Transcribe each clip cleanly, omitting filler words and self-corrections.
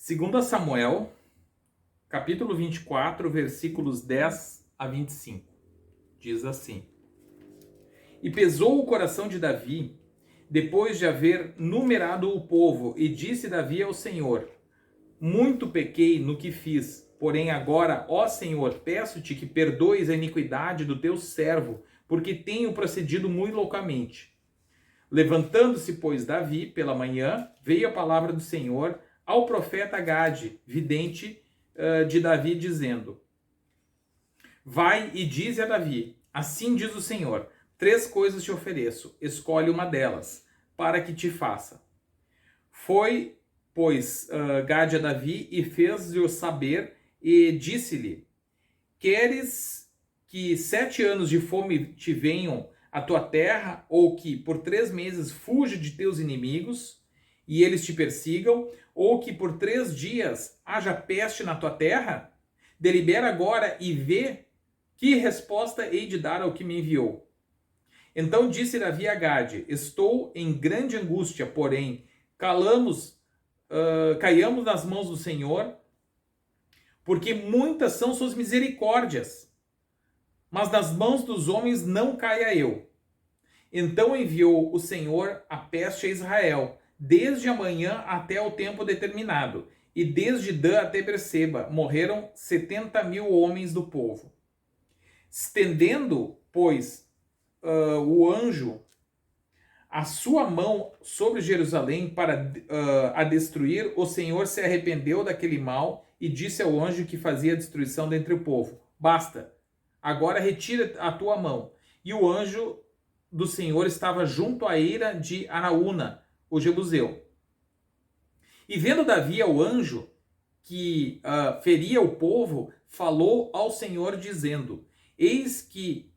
2 Samuel, capítulo 24, versículos 10 a 25. Diz assim: E pesou o coração de Davi, depois de haver numerado o povo, e disse Davi ao Senhor: Muito pequei no que fiz, porém agora, ó Senhor, peço-te que perdoes a iniquidade do teu servo, porque tenho procedido muito loucamente. Levantando-se, pois, Davi pela manhã, veio a palavra do Senhor ao profeta Gade, vidente de Davi, dizendo: Vai e dize a Davi: Assim diz o Senhor, 3 coisas te ofereço, escolhe uma delas, para que te faça. Foi, pois, Gade a Davi e fez-lhe saber, e disse-lhe: Queres que 7 anos de fome te venham à tua terra, ou que por 3 meses fuja de teus inimigos, e eles te persigam, ou que por 3 dias haja peste na tua terra? Delibera agora e vê que resposta hei de dar ao que me enviou. Então disse Davi a Gade: Estou em grande angústia, porém, caiamos nas mãos do Senhor, porque muitas são suas misericórdias, mas nas mãos dos homens não caia eu. Então enviou o Senhor a peste a Israel, desde amanhã até o tempo determinado, e desde Dan até Berseba morreram 70.000 homens do povo. Estendendo, pois, o anjo a sua mão sobre Jerusalém para a destruir, o Senhor se arrependeu daquele mal e disse ao anjo que fazia a destruição dentre o povo: Basta, agora retira a tua mão. E o anjo do Senhor estava junto à eira de Araúna, o jebuseu. E vendo Davi ao anjo que feria o povo, falou ao Senhor dizendo: Eis que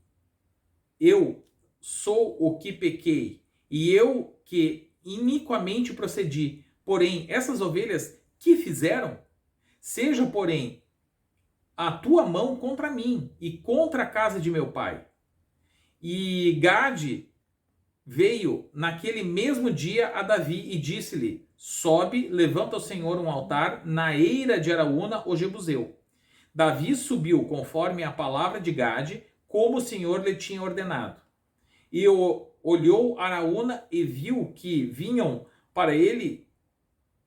eu sou o que pequei, e eu que iniquamente procedi. Porém, essas ovelhas que fizeram? Seja, porém, a tua mão contra mim e contra a casa de meu pai. E Gade veio naquele mesmo dia a Davi e disse-lhe: Sobe, levanta ao Senhor um altar na eira de Araúna, o jebuseu. Davi subiu conforme a palavra de Gade, como o Senhor lhe tinha ordenado. E olhou Araúna e viu que vinham para ele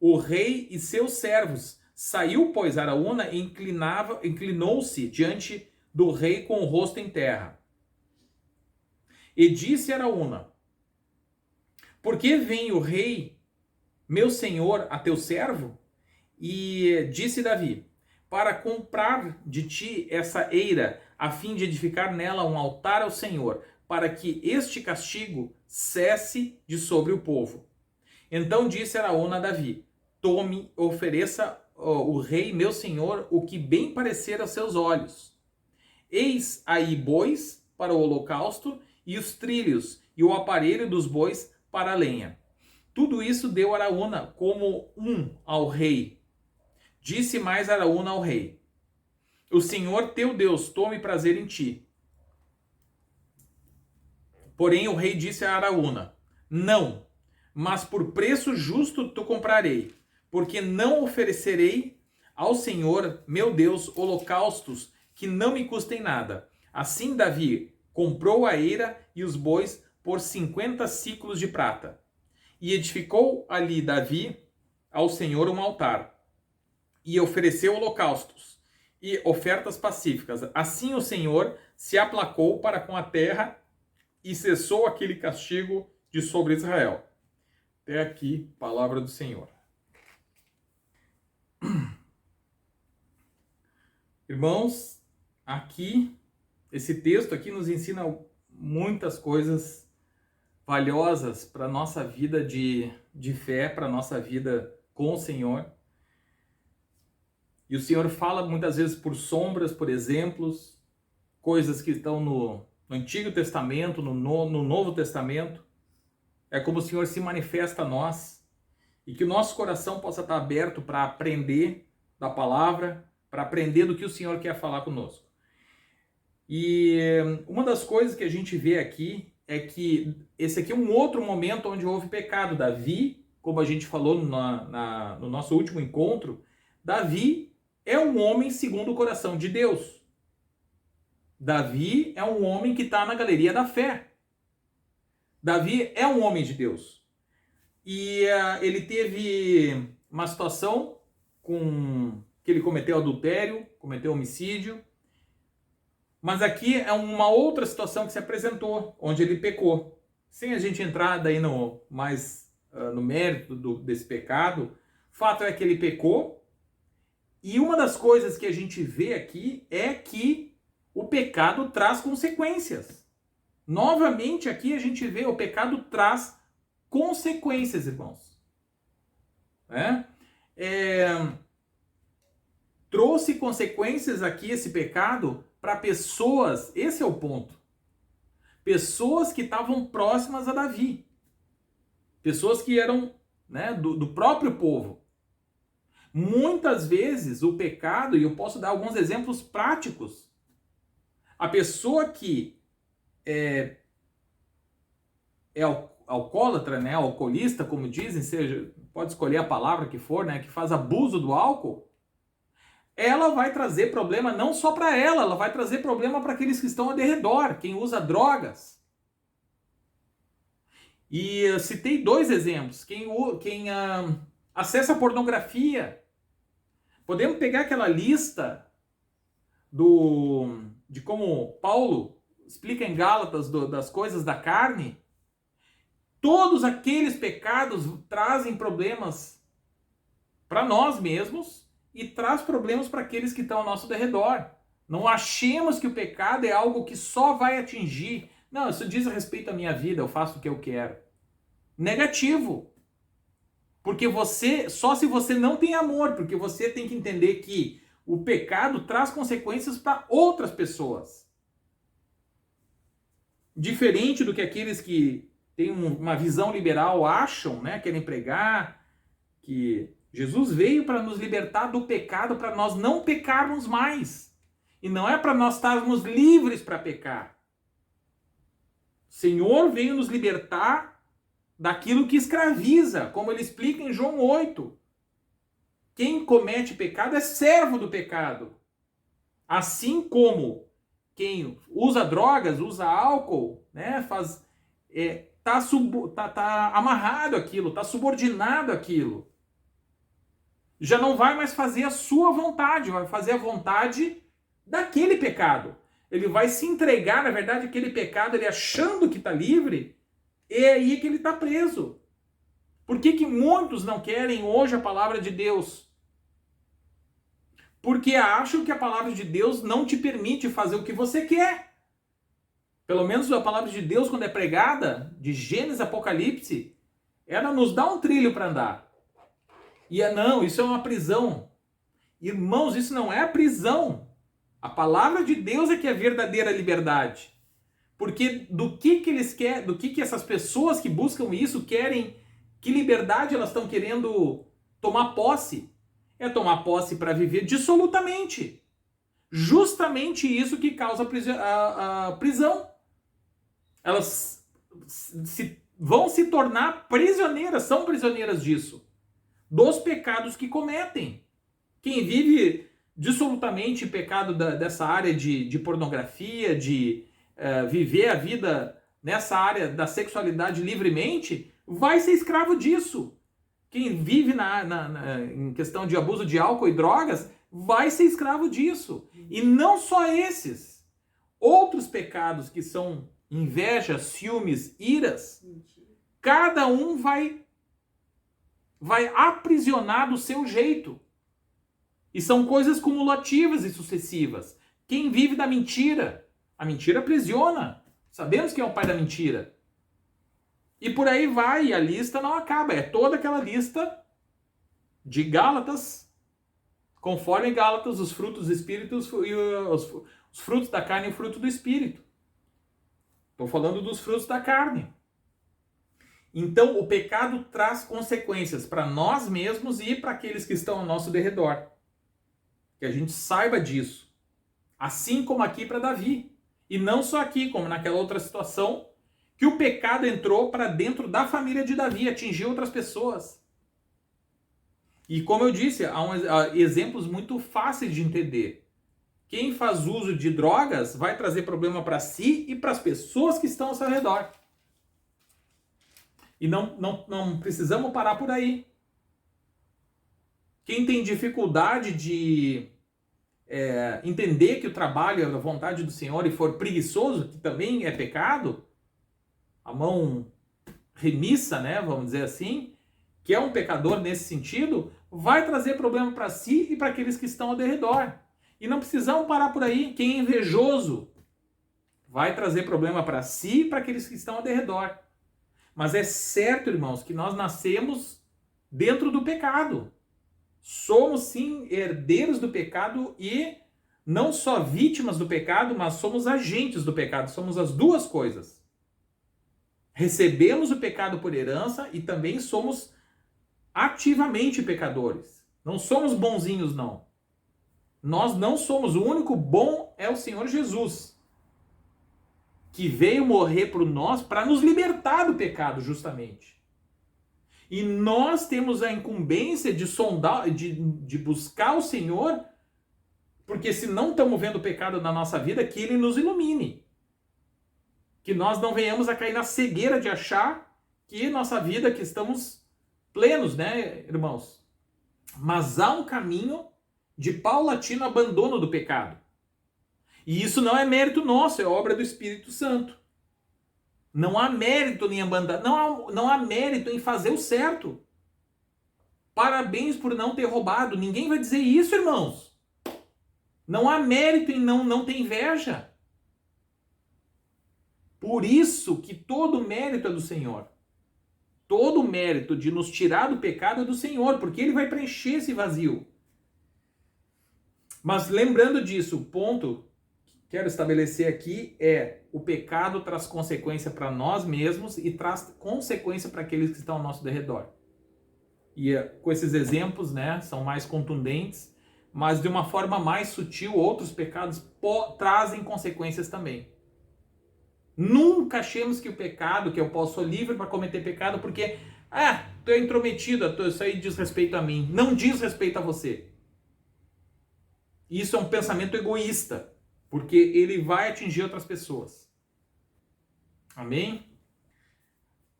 o rei e seus servos. Saiu, pois, Araúna e inclinou-se diante do rei com o rosto em terra. E disse Araúna: Por que vem o rei, meu senhor, a teu servo? E disse Davi: Para comprar de ti essa eira, a fim de edificar nela um altar ao Senhor, para que este castigo cesse de sobre o povo. Então disse Araúna a Davi: Tome, ofereça o rei meu senhor o que bem parecer aos seus olhos. Eis aí bois para o holocausto, e os trilhos e o aparelho dos bois para a lenha. Tudo isso deu Araúna como ao rei. Disse mais Araúna ao rei: O Senhor teu Deus tome prazer em ti. Porém o rei disse a Araúna: Não, mas por preço justo tu comprarei, porque não oferecerei ao Senhor meu Deus holocaustos que não me custem nada. Assim Davi comprou a eira e os bois por 50 siclos de prata. E edificou ali Davi ao Senhor um altar, e ofereceu holocaustos e ofertas pacíficas. Assim o Senhor se aplacou para com a terra e cessou aquele castigo de sobre Israel. Até aqui, palavra do Senhor. Irmãos, aqui, esse texto aqui nos ensina muitas coisas valiosas para a nossa vida de fé, para a nossa vida com o Senhor. E o Senhor fala muitas vezes por sombras, por exemplos, coisas que estão no Antigo Testamento, no Novo Testamento. É como o Senhor se manifesta a nós, e que o nosso coração possa estar aberto para aprender da palavra, para aprender do que o Senhor quer falar conosco. E uma das coisas que a gente vê aqui é que esse aqui é um outro momento onde houve pecado. Davi, como a gente falou no nosso último encontro, Davi é um homem segundo o coração de Deus. Davi é um homem que está na galeria da fé. Davi é um homem de Deus. E ele teve uma situação que ele cometeu adultério, cometeu homicídio. Mas aqui é uma outra situação que se apresentou, onde ele pecou. Sem a gente entrar daí no mérito desse pecado, o fato é que ele pecou. E uma das coisas que a gente vê aqui é que o pecado traz consequências. Novamente aqui a gente vê o pecado traz consequências, irmãos. Trouxe consequências aqui esse pecado para pessoas, esse é o ponto. Pessoas que estavam próximas a Davi. Pessoas que eram, do próprio povo. Muitas vezes o pecado, e eu posso dar alguns exemplos práticos, a pessoa que é alcoólatra, alcoolista, como dizem, pode escolher a palavra que for, que faz abuso do álcool, ela vai trazer problema não só para ela vai trazer problema para aqueles que estão ao redor, quem usa drogas. E eu citei 2 exemplos. Quem acessa pornografia. Podemos pegar aquela lista de como Paulo explica em Gálatas das coisas da carne. Todos aqueles pecados trazem problemas para nós mesmos e traz problemas para aqueles que estão ao nosso redor. Não achemos que o pecado é algo que só vai atingir. Não, isso diz a respeito à minha vida, eu faço o que eu quero. Negativo. Porque só se você não tem amor, porque você tem que entender que o pecado traz consequências para outras pessoas. Diferente do que aqueles que têm uma visão liberal acham, querem pregar, que Jesus veio para nos libertar do pecado, para nós não pecarmos mais. E não é para nós estarmos livres para pecar. O Senhor veio nos libertar daquilo que escraviza, como ele explica em João 8. Quem comete pecado é servo do pecado. Assim como quem usa drogas, usa álcool, tá amarrado àquilo, tá subordinado àquilo. Já não vai mais fazer a sua vontade, vai fazer a vontade daquele pecado. Ele vai se entregar, na verdade, aquele pecado, ele achando que está livre, é aí que ele está preso. Por que muitos não querem hoje a palavra de Deus? Porque acham que a palavra de Deus não te permite fazer o que você quer. Pelo menos a palavra de Deus, quando é pregada, de Gênesis a Apocalipse, ela nos dá um trilho para andar. E não, isso é uma prisão. Irmãos, isso não é a prisão. A palavra de Deus é que é a verdadeira liberdade. Porque do que eles querem, do que essas pessoas que buscam isso querem, que liberdade elas estão querendo tomar posse? É tomar posse para viver dissolutamente. Justamente isso que causa a prisão. Elas vão se tornar prisioneiras, são prisioneiras disso. Dos pecados que cometem. Quem vive dissolutamente pecado dessa área de pornografia, de viver a vida nessa área da sexualidade livremente, vai ser escravo disso. Quem vive em questão de abuso de álcool e drogas, vai ser escravo disso. E não só esses. Outros pecados que são inveja, ciúmes, iras, cada um vai aprisionar do seu jeito. E são coisas cumulativas e sucessivas. Quem vive da mentira, a mentira aprisiona. Sabemos quem é o pai da mentira. E por aí vai, e a lista não acaba. É toda aquela lista de Gálatas, conforme Gálatas, os frutos do Espírito, os frutos da carne e o fruto do Espírito. Estou falando dos frutos da carne. Então, o pecado traz consequências para nós mesmos e para aqueles que estão ao nosso derredor. Que a gente saiba disso. Assim como aqui para Davi. E não só aqui, como naquela outra situação, que o pecado entrou para dentro da família de Davi, atingiu outras pessoas. E como eu disse, há exemplos muito fáceis de entender. Quem faz uso de drogas vai trazer problema para si e para as pessoas que estão ao seu redor. E não precisamos parar por aí. Quem tem dificuldade de entender que o trabalho é a vontade do Senhor e for preguiçoso, que também é pecado, a mão remissa, né, vamos dizer assim, que é um pecador nesse sentido, vai trazer problema para si e para aqueles que estão ao redor. E não precisamos parar por aí. Quem é invejoso vai trazer problema para si e para aqueles que estão ao redor. Mas é certo, irmãos, que nós nascemos dentro do pecado. Somos, sim, herdeiros do pecado e não só vítimas do pecado, mas somos agentes do pecado. Somos as duas coisas. Recebemos o pecado por herança e também somos ativamente pecadores. Não somos bonzinhos, não. Nós não somos. O único bom é o Senhor Jesus, que veio morrer por nós para nos libertar do pecado, justamente. E nós temos a incumbência de sondar, de buscar o Senhor, porque se não estamos vendo o pecado na nossa vida, que Ele nos ilumine. Que nós não venhamos a cair na cegueira de achar que nossa vida, que estamos plenos, né, irmãos? Mas há um caminho de paulatino abandono do pecado. E isso não é mérito nosso, é obra do Espírito Santo. Não há mérito em abandonar, não há mérito em fazer o certo. Parabéns por não ter roubado. Ninguém vai dizer isso, irmãos. Não há mérito em não ter inveja. Por isso que todo mérito é do Senhor. Todo mérito de nos tirar do pecado é do Senhor, porque Ele vai preencher esse vazio. Mas lembrando disso, o ponto que quero estabelecer aqui é: o pecado traz consequência para nós mesmos e traz consequência para aqueles que estão ao nosso redor. E com esses exemplos, né, são mais contundentes, mas de uma forma mais sutil, outros pecados trazem consequências também. Nunca achemos que o pecado, que eu sou livre para cometer pecado porque, tu é intrometido, isso aí diz respeito a mim. Não diz respeito a você. Isso é um pensamento egoísta, porque ele vai atingir outras pessoas. Amém?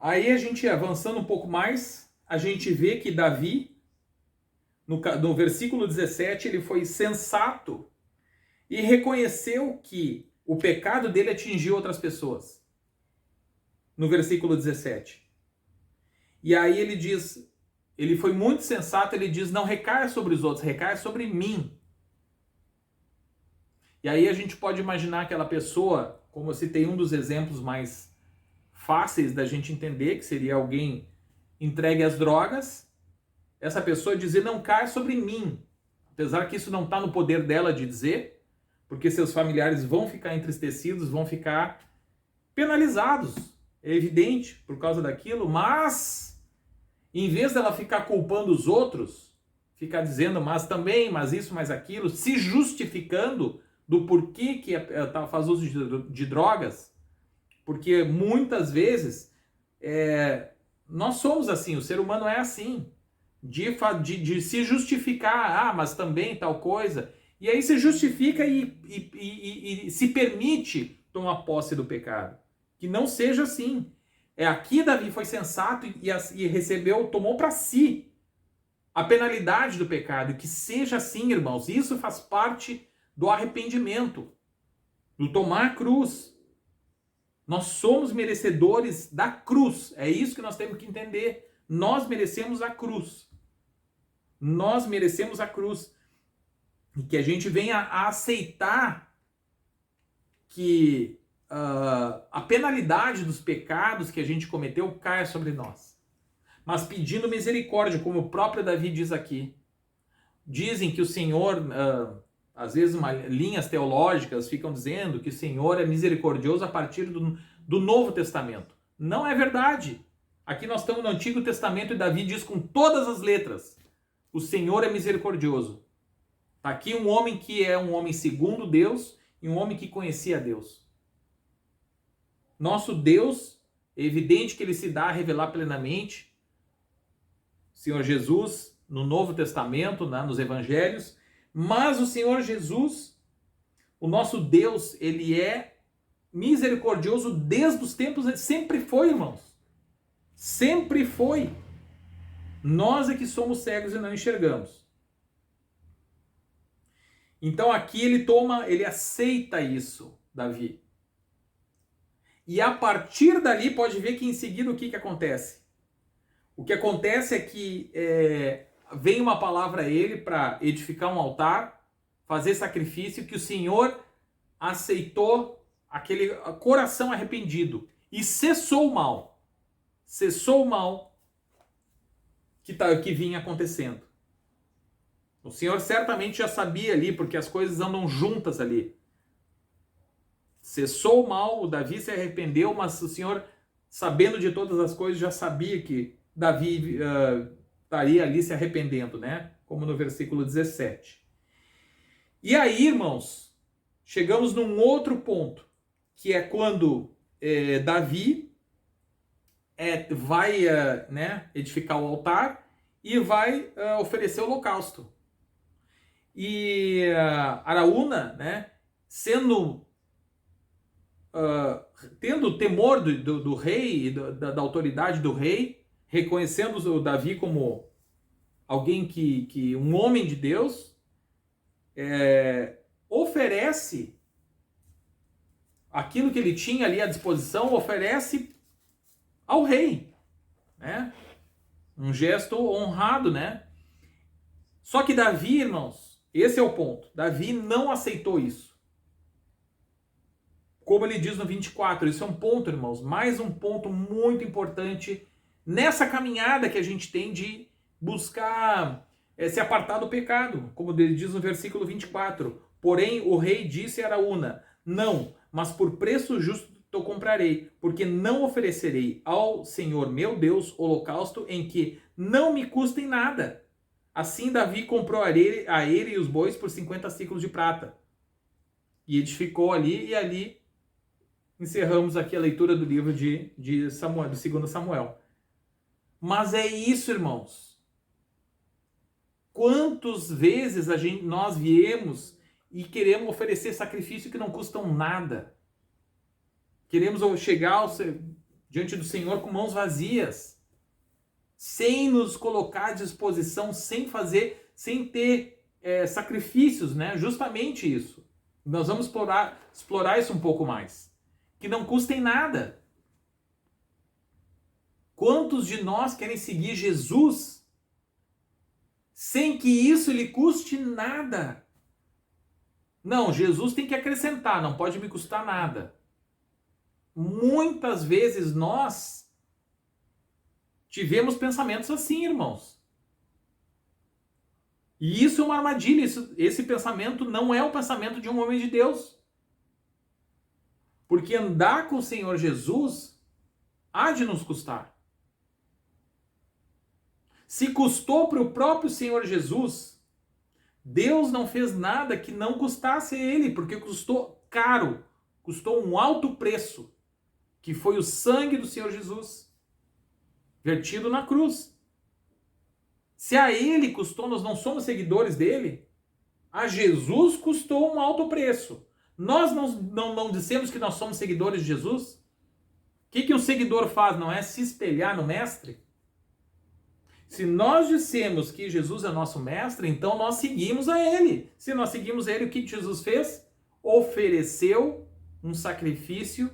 Aí a gente avançando um pouco mais, a gente vê que Davi, no versículo 17, ele foi sensato e reconheceu que o pecado dele atingiu outras pessoas. No versículo 17. E aí ele diz, ele foi muito sensato, ele diz: não recaia sobre os outros, recaia sobre mim. E aí a gente pode imaginar aquela pessoa, como eu citei um dos exemplos mais fáceis da gente entender, que seria alguém entregue às drogas, essa pessoa dizer: não caia sobre mim. Apesar que isso não está no poder dela de dizer, porque seus familiares vão ficar entristecidos, vão ficar penalizados, é evidente, por causa daquilo, mas em vez dela ficar culpando os outros, ficar dizendo mas também, mas isso, mas aquilo, se justificando do porquê que ela faz uso de drogas, porque muitas vezes nós somos assim, o ser humano é assim, de se justificar, mas também tal coisa. E aí se justifica e se permite tomar posse do pecado. Que não seja assim. Aqui Davi foi sensato e recebeu, tomou para si a penalidade do pecado. Que seja assim, irmãos. Isso faz parte do arrependimento, do tomar a cruz. Nós somos merecedores da cruz. É isso que nós temos que entender. Nós merecemos a cruz. Nós merecemos a cruz. E que a gente venha a aceitar que a penalidade dos pecados que a gente cometeu caia sobre nós. Mas pedindo misericórdia, como o próprio Davi diz aqui. Dizem que o Senhor, às vezes linhas teológicas ficam dizendo que o Senhor é misericordioso a partir do Novo Testamento. Não é verdade. Aqui nós estamos no Antigo Testamento e Davi diz com todas as letras: o Senhor é misericordioso. Está aqui um homem que é um homem segundo Deus e um homem que conhecia Deus. Nosso Deus, é evidente que Ele se dá a revelar plenamente. O Senhor Jesus no Novo Testamento, né, nos Evangelhos, mas o Senhor Jesus, o nosso Deus, ele é misericordioso desde os tempos, ele sempre foi, irmãos. Sempre foi. Nós é que somos cegos e não enxergamos. Então aqui ele aceita isso, Davi. E a partir dali, pode ver que em seguida o que acontece? O que acontece é que vem uma palavra a ele para edificar um altar, fazer sacrifício, que o Senhor aceitou aquele coração arrependido e cessou o mal. Cessou o mal que vinha acontecendo. O Senhor certamente já sabia ali, porque as coisas andam juntas ali. Cessou o mal, o Davi se arrependeu, mas o Senhor, sabendo de todas as coisas, já sabia que Davi estaria ali se arrependendo, né? Como no versículo 17. E aí, irmãos, chegamos num outro ponto, que é quando Davi vai edificar o altar e vai oferecer o holocausto. E Araúna, né, tendo temor do rei, da autoridade do rei, reconhecendo o Davi como alguém um homem de Deus, oferece aquilo que ele tinha ali à disposição, oferece ao rei, né? Um gesto honrado, né? Só que Davi, irmãos, esse é o ponto. Davi não aceitou isso. Como ele diz no 24, isso é um ponto, irmãos, mais um ponto muito importante nessa caminhada que a gente tem de buscar se apartar do pecado. Como ele diz no versículo 24, porém o rei disse a Araúna, não, mas por preço justo eu comprarei, porque não oferecerei ao Senhor meu Deus holocausto em que não me custem nada. Assim Davi comprou a ele e os bois por 50 ciclos de prata. E edificou ali, e ali encerramos aqui a leitura do livro de Samuel, do 2 Samuel. Mas é isso, irmãos. Quantas vezes nós viemos e queremos oferecer sacrifício que não custam nada? Queremos chegar diante do Senhor com mãos vazias, sem nos colocar à disposição, sem ter sacrifícios, né? Justamente isso. Nós vamos explorar isso um pouco mais. Que não custem nada. Quantos de nós querem seguir Jesus sem que isso lhe custe nada? Não, Jesus tem que acrescentar, não pode me custar nada. Muitas vezes nós tivemos pensamentos assim, irmãos. E isso é uma armadilha. Esse pensamento não é o pensamento de um homem de Deus. Porque andar com o Senhor Jesus há de nos custar. Se custou para o próprio Senhor Jesus, Deus não fez nada que não custasse a ele, porque custou caro, custou um alto preço, que foi o sangue do Senhor Jesus, vertido na cruz. Se a ele custou, nós não somos seguidores dele, a Jesus custou um alto preço. Nós não dissemos que nós somos seguidores de Jesus? O que um seguidor faz? Não é se espelhar no mestre? Se nós dissemos que Jesus é nosso mestre, então nós seguimos a ele. Se nós seguimos a ele, o que Jesus fez? Ofereceu um sacrifício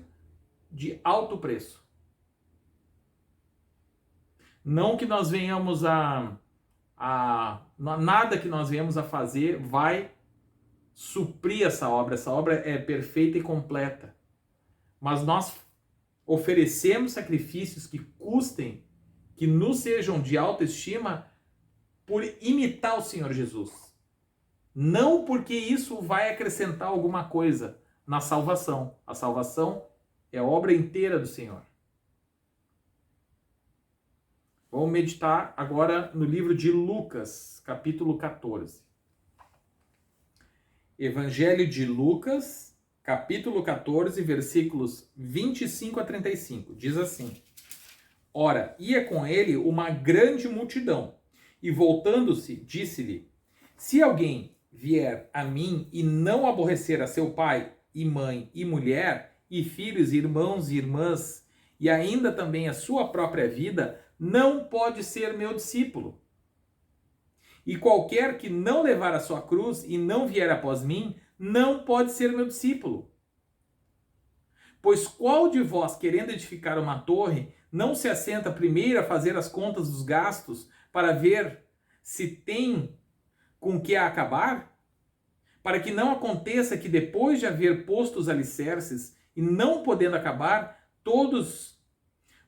de alto preço. Não que nós venhamos nada que nós venhamos a fazer vai suprir essa obra. Essa obra é perfeita e completa. Mas nós oferecemos sacrifícios que custem, que nos sejam de autoestima, por imitar o Senhor Jesus. Não porque isso vai acrescentar alguma coisa na salvação. A salvação é a obra inteira do Senhor. Vamos meditar agora no livro de Lucas, capítulo 14. Evangelho de Lucas, capítulo 14, versículos 25 a 35. Diz assim: Ora, ia com ele uma grande multidão, E voltando-se, disse-lhe: se alguém vier a mim e não aborrecer a seu pai e mãe e mulher, e filhos, irmãos e irmãs, e ainda também a sua própria vida, não pode ser meu discípulo. E qualquer que não levar a sua cruz e não vier após mim, não pode ser meu discípulo. Pois qual de vós, querendo edificar uma torre, não se assenta primeiro a fazer as contas dos gastos, para ver se tem com que a acabar? Para que não aconteça que depois de haver posto os alicerces e não podendo acabar, todos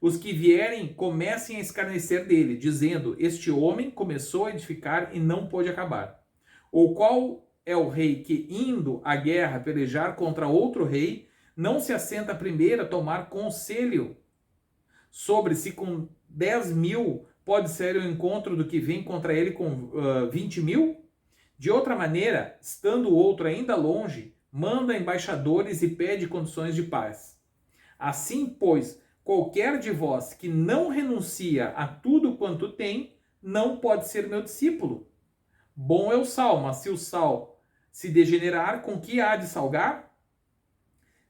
os que vierem comecem a escarnecer dele, dizendo: este homem começou a edificar e não pôde acabar. Ou qual é o rei que, indo à guerra pelejar contra outro rei, não se assenta primeiro a tomar conselho sobre se com 10.000 pode ser o encontro do que vem contra ele com 20.000? De outra maneira, estando o outro ainda longe, manda embaixadores e pede condições de paz. Assim, pois, qualquer de vós que não renuncia a tudo quanto tem, não pode ser meu discípulo. Bom é o sal, mas se o sal se degenerar, com que há de salgar?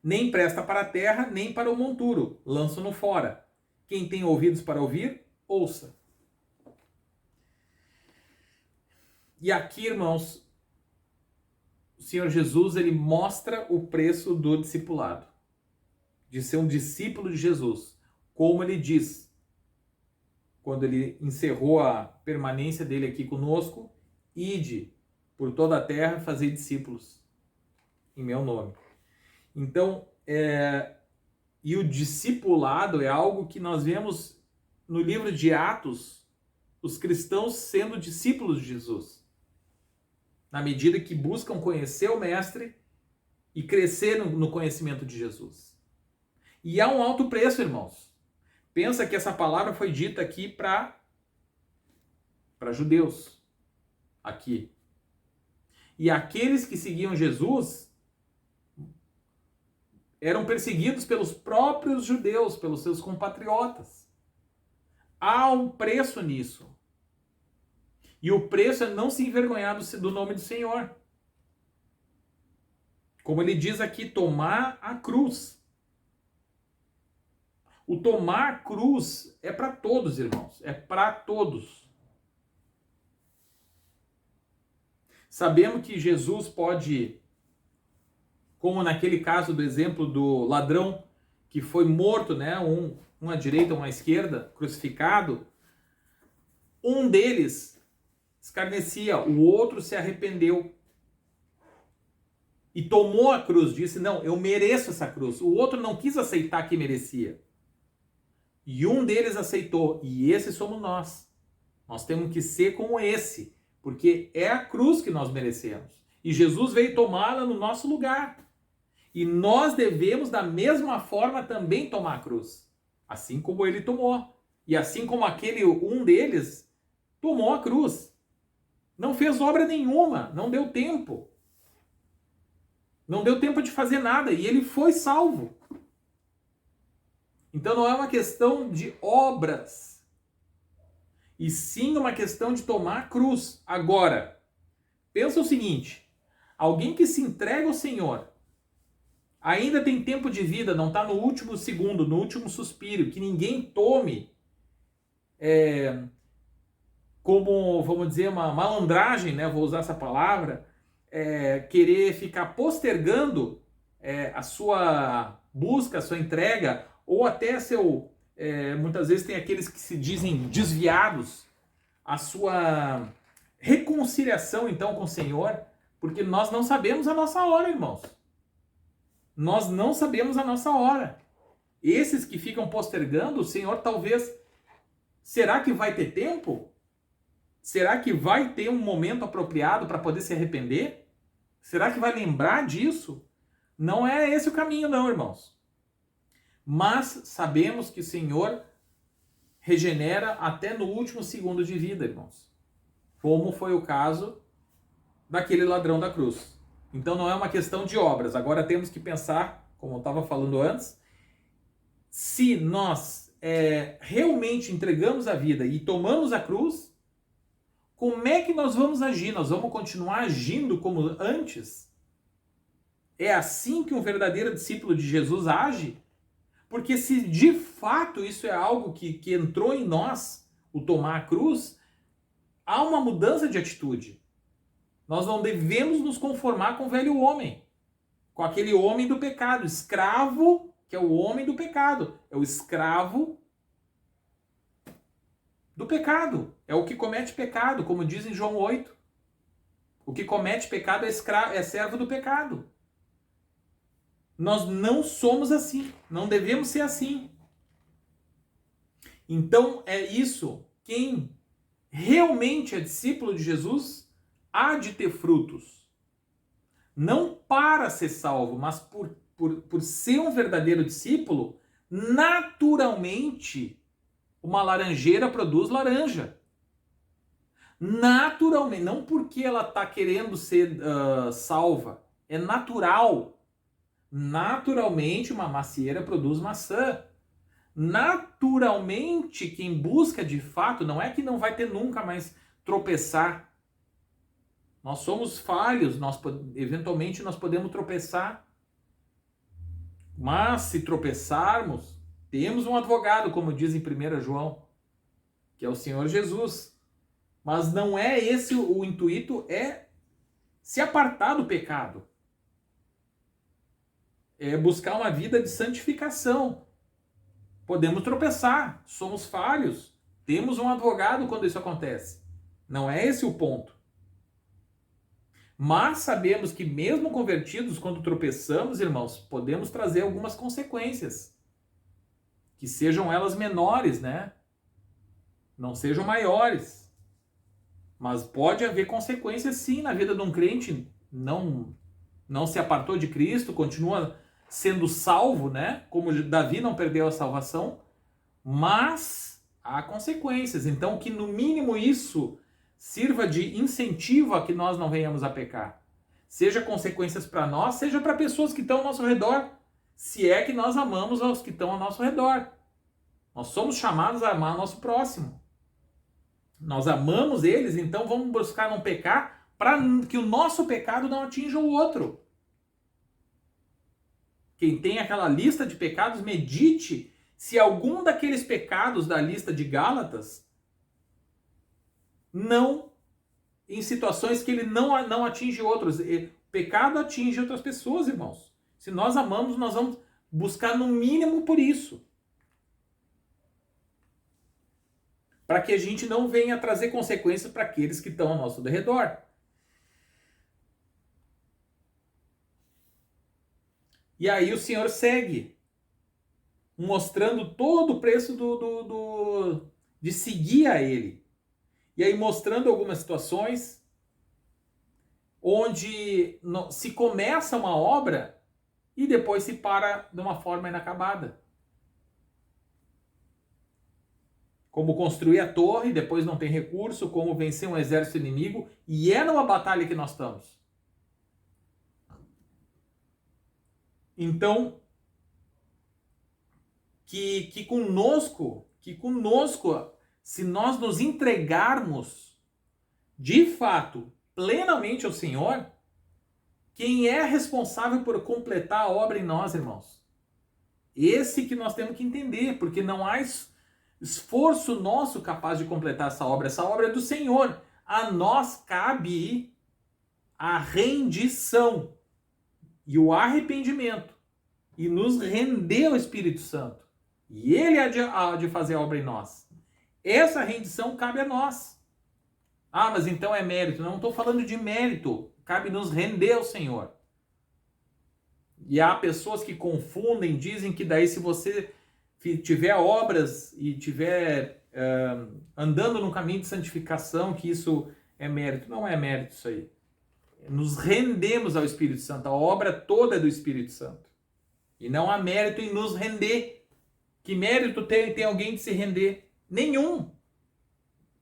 Nem presta para a terra, nem para o monturo, lançam-no fora. Quem tem ouvidos para ouvir, ouça. E aqui, irmãos, o Senhor Jesus, ele mostra o preço do discipulado, de ser um discípulo de Jesus. Como ele diz, quando ele encerrou a permanência dele aqui conosco: ide por toda a terra fazer discípulos em meu nome. Então, e o discipulado é algo que nós vemos no livro de Atos, os cristãos sendo discípulos de Jesus, na medida que buscam conhecer o Mestre e crescer no conhecimento de Jesus. E há um alto preço, irmãos. Pensa que essa palavra foi dita aqui para judeus, aqui. E aqueles que seguiam Jesus eram perseguidos pelos próprios judeus, pelos seus compatriotas. Há um preço nisso. E o preço é não se envergonhar do nome do Senhor. Como ele diz aqui, tomar a cruz. O tomar a cruz é para todos, irmãos. É para todos. Sabemos que Jesus pode, como naquele caso do exemplo do ladrão que foi morto, né? Um à direita, um à esquerda, crucificado. Um deles escarnecia, o outro se arrependeu e tomou a cruz, disse: não, eu mereço essa cruz. O outro não quis aceitar que merecia. E um deles aceitou, e esse somos nós. Nós temos que ser como esse, porque é a cruz que nós merecemos. E Jesus veio tomá-la no nosso lugar. E nós devemos, da mesma forma, também tomar a cruz. Assim como ele tomou. E assim como aquele um deles tomou a cruz. Não fez obra nenhuma, não deu tempo. Não deu tempo de fazer nada e ele foi salvo. Então não é uma questão de obras, e sim uma questão de tomar a cruz. Agora, pensa o seguinte: alguém que se entrega ao Senhor, ainda tem tempo de vida, não está no último segundo, no último suspiro, que ninguém tome como, vamos dizer, uma malandragem, né? Vou usar essa palavra, querer ficar postergando a sua busca, a sua entrega, ou até muitas vezes tem aqueles que se dizem desviados, a sua reconciliação então com o Senhor, porque nós não sabemos a nossa hora, irmãos. Nós não sabemos a nossa hora. Esses que ficam postergando, o Senhor talvez... Será que vai ter tempo? Será que vai ter um momento apropriado para poder se arrepender? Será que vai lembrar disso? Não é esse o caminho não, irmãos. Mas sabemos que o Senhor regenera até no último segundo de vida, irmãos. Como foi o caso daquele ladrão da cruz. Então não é uma questão de obras. Agora temos que pensar, como eu estava falando antes, se nós realmente entregamos a vida e tomamos a cruz, como é que nós vamos agir? Nós vamos continuar agindo como antes? É assim que um verdadeiro discípulo de Jesus age? Porque se de fato isso é algo que entrou em nós, o tomar a cruz, há uma mudança de atitude. Nós não devemos nos conformar com o velho homem, com aquele homem do pecado, escravo, que é o homem do pecado, é o escravo do pecado, é o que comete pecado, como diz em João 8. O que comete pecado é servo do pecado. Nós não somos assim, não devemos ser assim. Então é isso, quem realmente é discípulo de Jesus há de ter frutos. Não para ser salvo, mas por ser um verdadeiro discípulo, naturalmente uma laranjeira produz laranja. Naturalmente, não porque ela está querendo ser salva, é natural. Naturalmente uma macieira produz maçã. Naturalmente quem busca de fato, não é que não vai ter nunca mais tropeçar. Nós somos falhos, eventualmente nós podemos tropeçar. Mas se tropeçarmos, temos um advogado, como diz em 1 João, que é o Senhor Jesus. Mas não é esse o intuito, é se apartar do pecado. É buscar uma vida de santificação. Podemos tropeçar, somos falhos, temos um advogado quando isso acontece. Não é esse o ponto. Mas sabemos que mesmo convertidos, quando tropeçamos, irmãos, podemos trazer algumas consequências. Que sejam elas menores, né? Não sejam maiores. Mas pode haver consequências sim na vida de um crente. Não se apartou de Cristo, continua sendo salvo, né? Como Davi não perdeu a salvação, mas há consequências. Então, que no mínimo isso sirva de incentivo a que nós não venhamos a pecar. Seja consequências para nós, seja para pessoas que estão ao nosso redor. Se é que nós amamos os que estão ao nosso redor. Nós somos chamados a amar nosso próximo. Nós amamos eles, então vamos buscar não pecar para que o nosso pecado não atinja o outro. Quem tem aquela lista de pecados, medite se algum daqueles pecados da lista de Gálatas em situações que ele não atinge outros. O pecado atinge outras pessoas, irmãos. Se nós amamos, nós vamos buscar no mínimo por isso. Para que a gente não venha trazer consequências para aqueles que estão ao nosso redor. E aí o Senhor segue, mostrando todo o preço de seguir a Ele. E aí mostrando algumas situações onde se começa uma obra e depois se para de uma forma inacabada. Como construir a torre, depois não tem recurso, como vencer um exército inimigo, e é numa batalha que nós estamos. Então, que conosco, se nós nos entregarmos de fato, plenamente ao Senhor, quem é responsável por completar a obra em nós, irmãos? Esse que nós temos que entender, porque não há esforço nosso capaz de completar essa obra. Essa obra é do Senhor. A nós cabe a rendição e o arrependimento e nos render ao Espírito Santo. E Ele há de fazer a obra em nós. Essa rendição cabe a nós. Ah, mas então é mérito. Não estou falando de mérito. Cabe nos render ao Senhor. E há pessoas que confundem, dizem que daí se você tiver obras e tiver andando no caminho de santificação, que isso é mérito. Não é mérito isso aí. Nos rendemos ao Espírito Santo. A obra toda é do Espírito Santo. E não há mérito em nos render. Que mérito tem alguém de se render? Nenhum.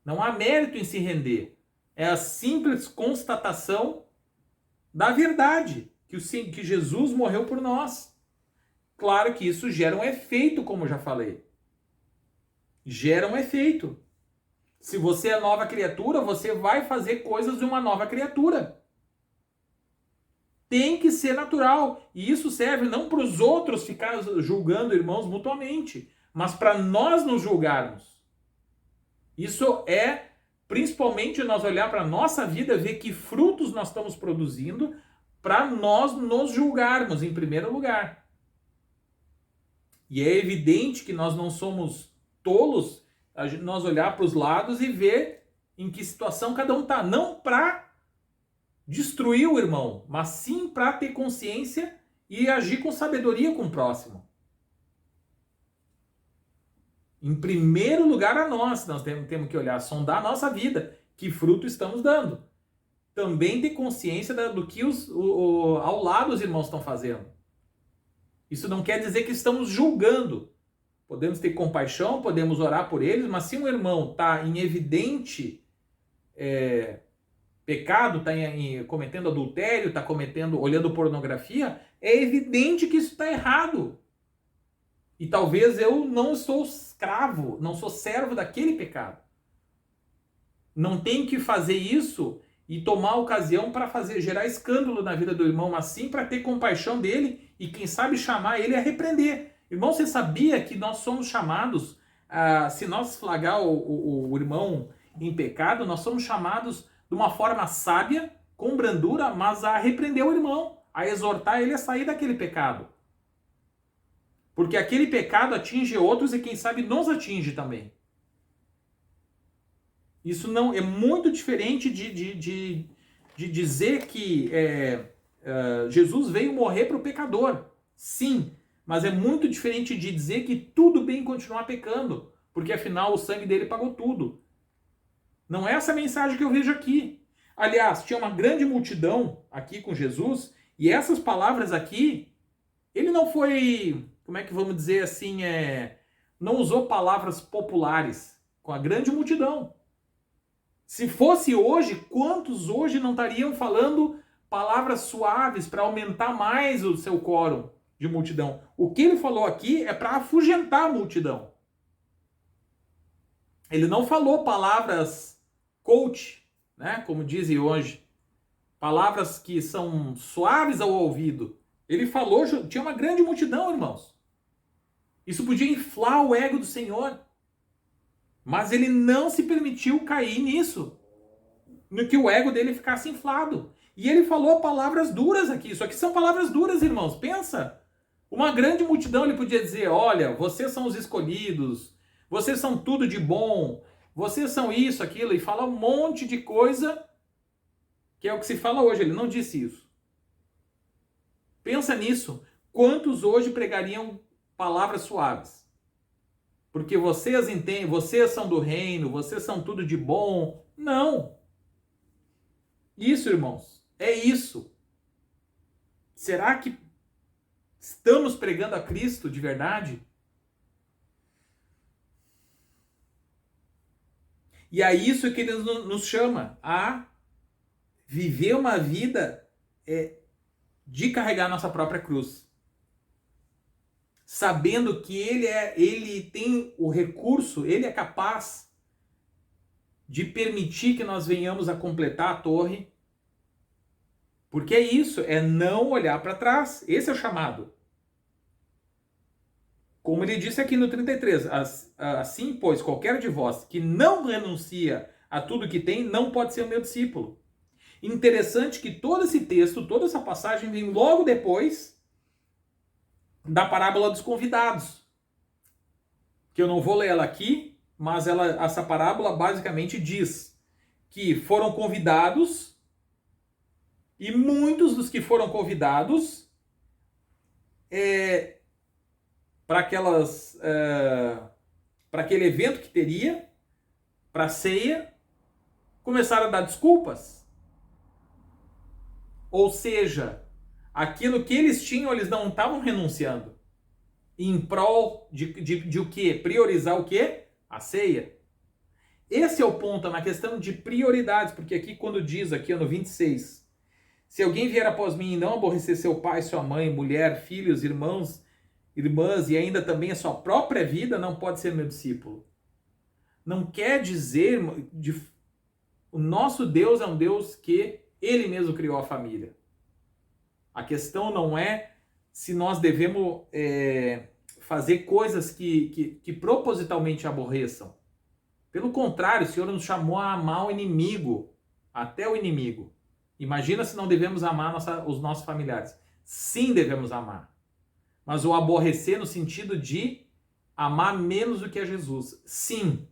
Não há mérito em se render. É a simples constatação da verdade. Que Jesus morreu por nós. Claro que isso gera um efeito, como já falei. Gera um efeito. Se você é nova criatura, você vai fazer coisas de uma nova criatura. Tem que ser natural. E isso serve não para os outros ficar julgando irmãos mutuamente, mas para nós nos julgarmos. Isso é principalmente nós olhar para a nossa vida, ver que frutos nós estamos produzindo para nós nos julgarmos em primeiro lugar. E é evidente que nós não somos tolos, nós olhar para os lados e ver em que situação cada um está. Não para destruir o irmão, mas sim para ter consciência e agir com sabedoria com o próximo. Em primeiro lugar a nós temos que olhar, sondar a nossa vida, que fruto estamos dando. Também ter consciência do que ao lado os irmãos estão fazendo. Isso não quer dizer que estamos julgando. Podemos ter compaixão, podemos orar por eles, mas se um irmão está em evidente pecado, está cometendo adultério, está olhando pornografia, é evidente que isso está errado. E talvez eu não sou escravo, não sou servo daquele pecado. Não tenho que fazer isso e tomar ocasião para gerar escândalo na vida do irmão, mas sim para ter compaixão dele e quem sabe chamar ele a repreender. Irmão, você sabia que nós somos chamados, se nós flagrar o irmão em pecado, nós somos chamados de uma forma sábia, com brandura, mas a repreender o irmão, a exortar ele a sair daquele pecado. Porque aquele pecado atinge outros e quem sabe nos atinge também. Isso não é muito diferente de dizer que Jesus veio morrer para o pecador. Sim, mas é muito diferente de dizer que tudo bem continuar pecando, porque afinal o sangue dele pagou tudo. Não é essa a mensagem que eu vejo aqui. Aliás, tinha uma grande multidão aqui com Jesus, e essas palavras aqui, ele não foi, como é que vamos dizer assim, não usou palavras populares com a grande multidão. Se fosse hoje, quantos hoje não estariam falando palavras suaves para aumentar mais o seu quórum de multidão? O que ele falou aqui é para afugentar a multidão. Ele não falou palavras coach, né, como dizem hoje, palavras que são suaves ao ouvido. Ele falou, tinha uma grande multidão, irmãos. Isso podia inflar o ego do Senhor. Mas ele não se permitiu cair nisso, no que o ego dele ficasse inflado. E ele falou palavras duras aqui. Isso aqui são palavras duras, irmãos. Pensa. Uma grande multidão ele podia dizer, olha, vocês são os escolhidos, vocês são tudo de bom, vocês são isso, aquilo, e fala um monte de coisa, que é o que se fala hoje. Ele não disse isso. Pensa nisso. Quantos hoje pregariam palavras suaves? Porque vocês entendem, vocês são do reino, vocês são tudo de bom. Não. Isso, irmãos, é isso. Será que estamos pregando a Cristo de verdade? E é isso que ele nos chama, a viver uma vida de carregar nossa própria cruz. Sabendo que ele tem o recurso, ele é capaz de permitir que nós venhamos a completar a torre. Porque é isso, é não olhar para trás. Esse é o chamado. Como ele disse aqui no 33, assim, pois, qualquer de vós que não renuncia a tudo que tem, não pode ser o meu discípulo. Interessante que todo esse texto, toda essa passagem vem logo depois da parábola dos convidados, que eu não vou ler ela aqui, mas essa parábola basicamente diz que foram convidados e muitos dos que foram convidados para aquele evento que teria, para a ceia, começaram a dar desculpas. Ou seja, aquilo que eles tinham, eles não estavam renunciando. Em prol de o quê? Priorizar o quê? A ceia. Esse é o ponto, na questão de prioridades, porque aqui quando diz, aqui no 26, se alguém vier após mim e não aborrecer seu pai, sua mãe, mulher, filhos, irmãos, irmãs e ainda também a sua própria vida, não pode ser meu discípulo. não quer dizer... O nosso Deus é um Deus que Ele mesmo criou a família. A questão não é se nós devemos fazer coisas que propositalmente aborreçam. Pelo contrário, o Senhor nos chamou a amar o inimigo, até o inimigo. Imagina se não devemos amar os nossos familiares. Sim, devemos amar. Mas o aborrecer no sentido de amar menos do que a Jesus. Sim,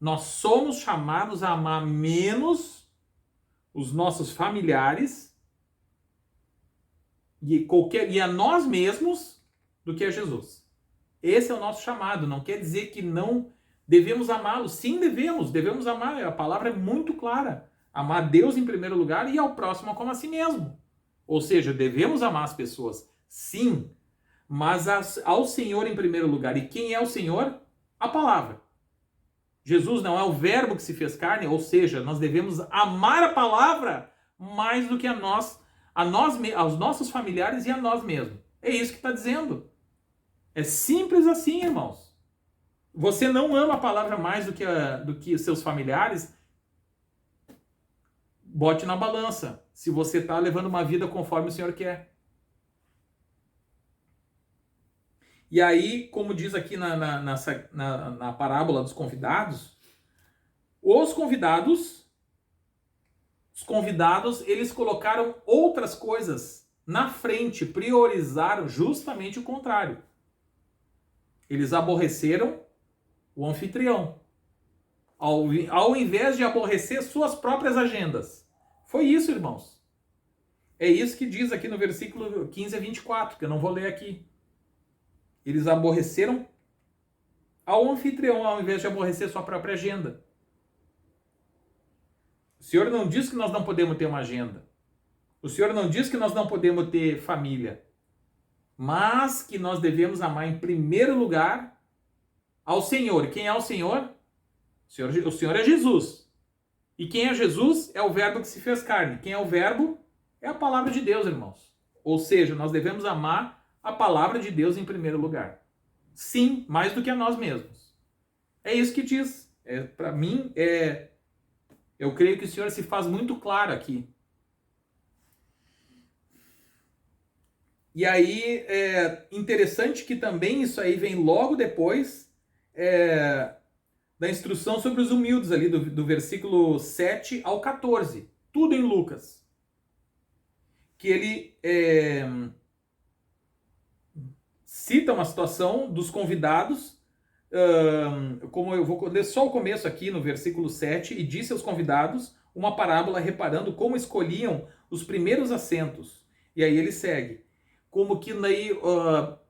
nós somos chamados a amar menos os nossos familiares e a nós mesmos do que a Jesus. Esse é o nosso chamado. Não quer dizer que não devemos amá-los. Sim, devemos amar. A palavra é muito clara. Amar Deus em primeiro lugar e ao próximo como a si mesmo. Ou seja, devemos amar as pessoas. Sim, mas ao Senhor em primeiro lugar. E quem é o Senhor? A palavra. Jesus não é o verbo que se fez carne, ou seja, nós devemos amar a palavra mais do que aos nossos familiares e a nós mesmos. É isso que está dizendo. É simples assim, irmãos. Você não ama a palavra mais do que seus familiares? Bote na balança se você está levando uma vida conforme o Senhor quer. E aí, como diz aqui na parábola dos convidados, os convidados, eles colocaram outras coisas na frente, priorizaram justamente o contrário. Eles aborreceram o anfitrião, ao invés de aborrecer suas próprias agendas. Foi isso, irmãos. É isso que diz aqui no versículo 15 a 24, que eu não vou ler aqui. Eles aborreceram ao anfitrião, ao invés de aborrecer sua própria agenda. O Senhor não diz que nós não podemos ter uma agenda. O Senhor não diz que nós não podemos ter família. Mas que nós devemos amar em primeiro lugar ao Senhor. E quem é o Senhor? O Senhor é Jesus. E quem é Jesus? É o verbo que se fez carne. Quem é o verbo? É a palavra de Deus, irmãos. Ou seja, nós devemos amar a palavra de Deus em primeiro lugar. Sim, mais do que a nós mesmos. É isso que diz. Para mim, eu creio que o Senhor se faz muito claro aqui. E aí, é interessante que também isso aí vem logo depois da instrução sobre os humildes ali, do versículo 7 ao 14. Tudo em Lucas. Que ele cita uma situação dos convidados, como eu vou ler só o começo aqui no versículo 7, e disse aos convidados uma parábola reparando como escolhiam os primeiros assentos. E aí ele segue. Como que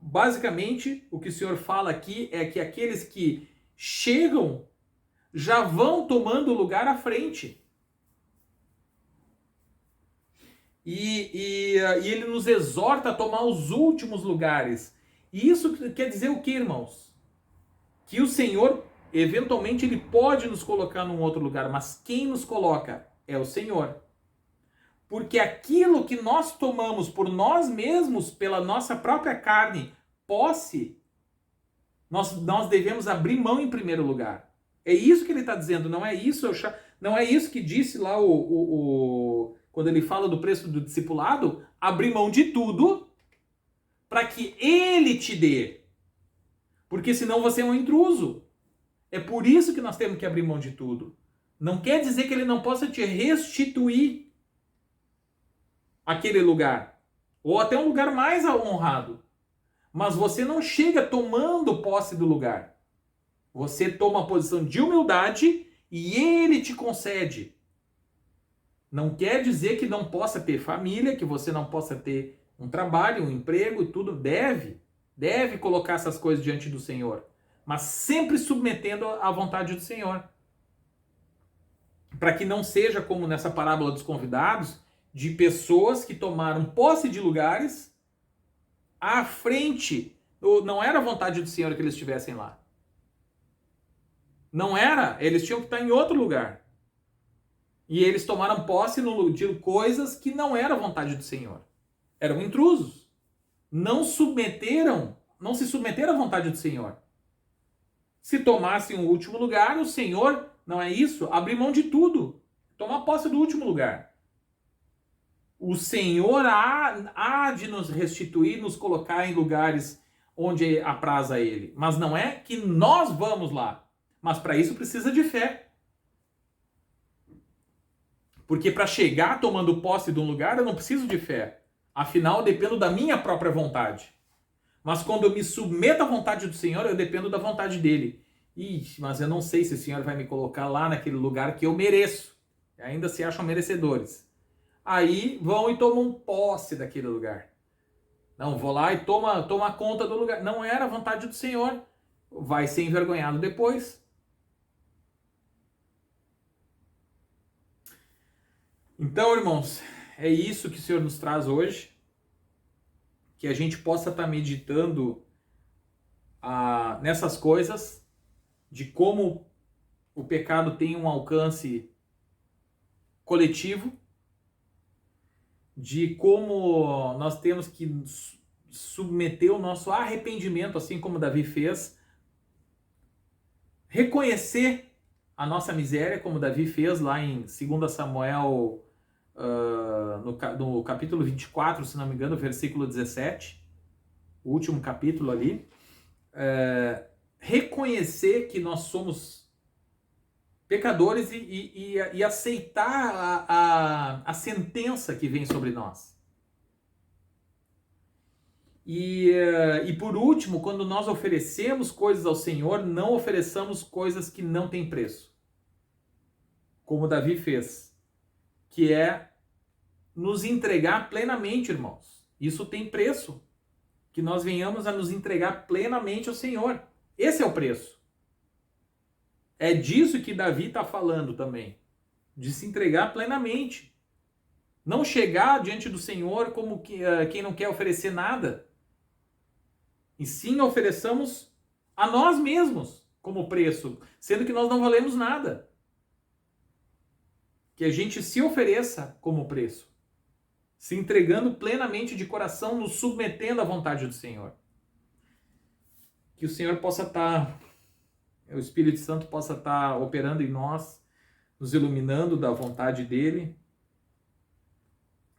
basicamente o que o Senhor fala aqui é que aqueles que chegam já vão tomando lugar à frente. E ele nos exorta a tomar os últimos lugares. E isso quer dizer o que, irmãos? Que o Senhor, eventualmente, ele pode nos colocar num outro lugar, mas quem nos coloca é o Senhor. Porque aquilo que nós tomamos por nós mesmos, pela nossa própria carne, posse, nós devemos abrir mão em primeiro lugar. É isso que ele está dizendo, não é isso que disse lá quando ele fala do preço do discipulado, abrir mão de tudo para que ele te dê. Porque senão você é um intruso. É por isso que nós temos que abrir mão de tudo. Não quer dizer que ele não possa te restituir aquele lugar. Ou até um lugar mais honrado. Mas você não chega tomando posse do lugar. Você toma a posição de humildade e ele te concede. Não quer dizer que não possa ter família, que você não possa ter um trabalho, um emprego, tudo. Deve colocar essas coisas diante do Senhor. Mas sempre submetendo à vontade do Senhor. Para que não seja como nessa parábola dos convidados, de pessoas que tomaram posse de lugares à frente. Não era a vontade do Senhor que eles estivessem lá. Não era. Eles tinham que estar em outro lugar. E eles tomaram posse de coisas que não era a vontade do Senhor. Eram intrusos. Não se submeteram à vontade do Senhor. Se tomassem o último lugar, o Senhor, não é isso? Abrir mão de tudo. Tomar posse do último lugar. O Senhor há de nos restituir, nos colocar em lugares onde apraz a Ele. Mas não é que nós vamos lá. Mas para isso precisa de fé. Porque para chegar tomando posse de um lugar, eu não preciso de fé. Afinal, eu dependo da minha própria vontade. Mas quando eu me submeto à vontade do Senhor, eu dependo da vontade dele. Ixi, mas eu não sei se o Senhor vai me colocar lá naquele lugar que eu mereço. Ainda se acham merecedores. Aí vão e tomam posse daquele lugar. Não, vou lá e toma conta do lugar. Não era a vontade do Senhor. Vai ser envergonhado depois. Então, irmãos, é isso que o Senhor nos traz hoje. Que a gente possa estar meditando nessas coisas, de como o pecado tem um alcance coletivo, de como nós temos que submeter o nosso arrependimento, assim como Davi fez, reconhecer a nossa miséria, como Davi fez lá em 2 Samuel, no capítulo 24, se não me engano, versículo 17, o último capítulo ali, reconhecer que nós somos pecadores e aceitar a sentença que vem sobre nós. E por último, quando nós oferecemos coisas ao Senhor, não ofereçamos coisas que não têm preço. Como Davi fez, que é nos entregar plenamente, irmãos. Isso tem preço. Que nós venhamos a nos entregar plenamente ao Senhor. Esse é o preço. É disso que Davi está falando também. De se entregar plenamente. Não chegar diante do Senhor como quem não quer oferecer nada. E sim ofereçamos a nós mesmos como preço, sendo que nós não valemos nada. Que a gente se ofereça como preço. Se entregando plenamente de coração, nos submetendo à vontade do Senhor. Que o Senhor possa estar, o Espírito Santo possa estar operando em nós, nos iluminando da vontade dele,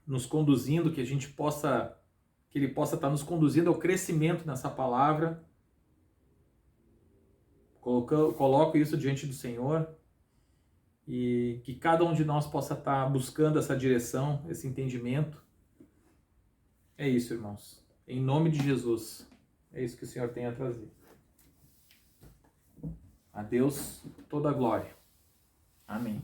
nos conduzindo, que ele possa estar nos conduzindo ao crescimento nessa palavra. Coloco isso diante do Senhor e que cada um de nós possa estar buscando essa direção, esse entendimento. É isso, irmãos. Em nome de Jesus. É isso que o Senhor tem a trazer. A Deus toda a glória. Amém.